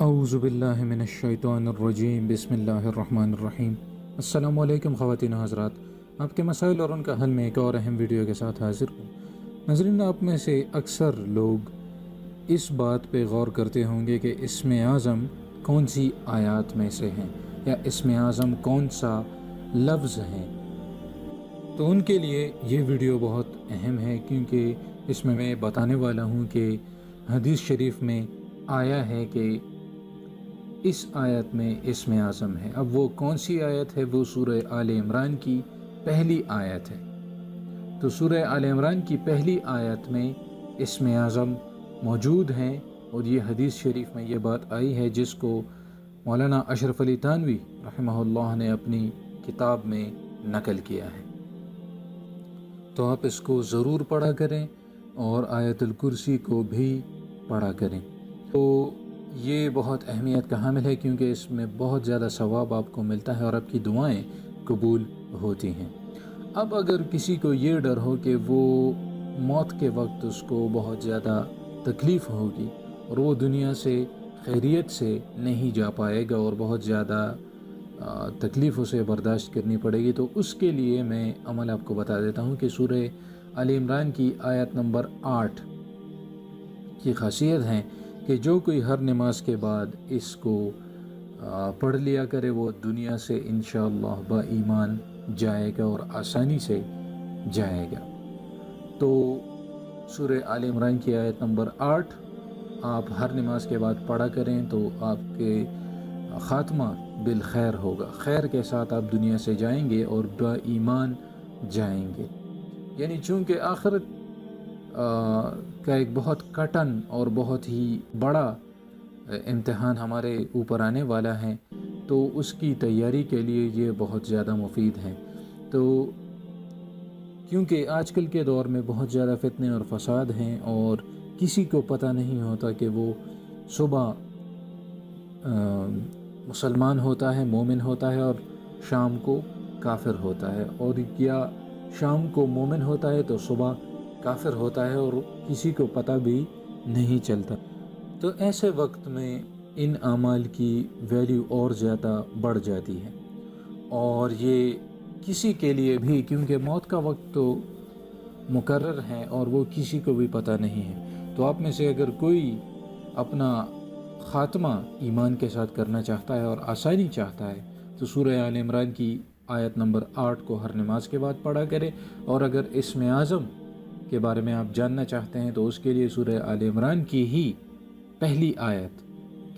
اعوذ باللہ من الشیطان الرجیم، بسم اللہ الرحمن الرحیم۔ السلام علیکم خواتین و حضرات، آپ کے مسائل اور ان کا حل میں ایک اور اہم ویڈیو کے ساتھ حاضر ہوں۔ ناظرین، آپ میں سے اکثر لوگ اس بات پہ غور کرتے ہوں گے کہ اسم اعظم کون سی آیات میں سے ہیں یا اسم اعظم کون سا لفظ ہے۔ تو ان کے لیے یہ ویڈیو بہت اہم ہے، کیونکہ اس میں بتانے والا ہوں کہ حدیث شریف میں آیا ہے کہ اس آیت میں اسم اعظم ہے۔ اب وہ کون سی آیت ہے؟ وہ سورہ آل عمران کی پہلی آیت ہے۔ تو سورہ آل عمران کی پہلی آیت میں اسم اعظم موجود ہیں، اور یہ حدیث شریف میں یہ بات آئی ہے جس کو مولانا اشرف علی تھانوی رحمہ اللہ نے اپنی کتاب میں نقل کیا ہے۔ تو آپ اس کو ضرور پڑھا کریں اور آیت الکرسی کو بھی پڑھا کریں۔ تو یہ بہت اہمیت کا حامل ہے، کیونکہ اس میں بہت زیادہ ثواب آپ کو ملتا ہے اور آپ کی دعائیں قبول ہوتی ہیں۔ اب اگر کسی کو یہ ڈر ہو کہ وہ موت کے وقت اس کو بہت زیادہ تکلیف ہوگی اور وہ دنیا سے خیریت سے نہیں جا پائے گا اور بہت زیادہ تکلیف اسے برداشت کرنی پڑے گی، تو اس کے لیے میں عمل آپ کو بتا دیتا ہوں کہ سورہ آل عمران کی آیت نمبر 8 کی خاصیت ہے کہ جو کوئی ہر نماز کے بعد اس کو پڑھ لیا کرے وہ دنیا سے انشاءاللہ با ایمان جائے گا اور آسانی سے جائے گا۔ تو سورہ آل عمران کی آیت نمبر 8 آپ ہر نماز کے بعد پڑھا کریں تو آپ کے خاتمہ بالخیر ہوگا، خیر کے ساتھ آپ دنیا سے جائیں گے اور با ایمان جائیں گے۔ یعنی چونکہ آخرت کا ایک بہت کٹن اور بہت ہی بڑا امتحان ہمارے اوپر آنے والا ہے، تو اس کی تیاری کے لیے یہ بہت زیادہ مفید ہے۔ تو کیونکہ آج کل کے دور میں بہت زیادہ فتنے اور فساد ہیں، اور کسی کو پتہ نہیں ہوتا کہ وہ صبح مسلمان ہوتا ہے، مومن ہوتا ہے، اور شام کو کافر ہوتا ہے، اور یا شام کو مومن ہوتا ہے تو صبح کافر ہوتا ہے، اور کسی کو پتہ بھی نہیں چلتا۔ تو ایسے وقت میں ان اعمال کی ویلیو اور زیادہ بڑھ جاتی ہے، اور یہ کسی کے لیے بھی، کیونکہ موت کا وقت تو مقرر ہے اور وہ کسی کو بھی پتہ نہیں ہے۔ تو آپ میں سے اگر کوئی اپنا خاتمہ ایمان کے ساتھ کرنا چاہتا ہے اور آسانی چاہتا ہے تو سورہ آل عمران کی آیت نمبر 8 کو ہر نماز کے بعد پڑھا کرے، اور اگر اسم اعظم کے بارے میں آپ جاننا چاہتے ہیں تو اس کے لیے سورہ آل عمران کی ہی پہلی آیت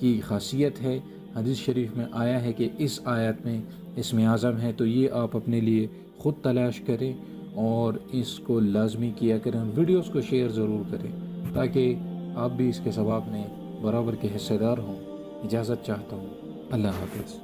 کی خاصیت ہے۔ حدیث شریف میں آیا ہے کہ اس آیت میں اسم اعظم ہے، تو یہ آپ اپنے لیے خود تلاش کریں اور اس کو لازمی کیا کریں۔ ویڈیوز کو شیئر ضرور کریں تاکہ آپ بھی اس کے ثواب میں برابر کے حصے دار ہوں۔ اجازت چاہتا ہوں، اللہ حافظ۔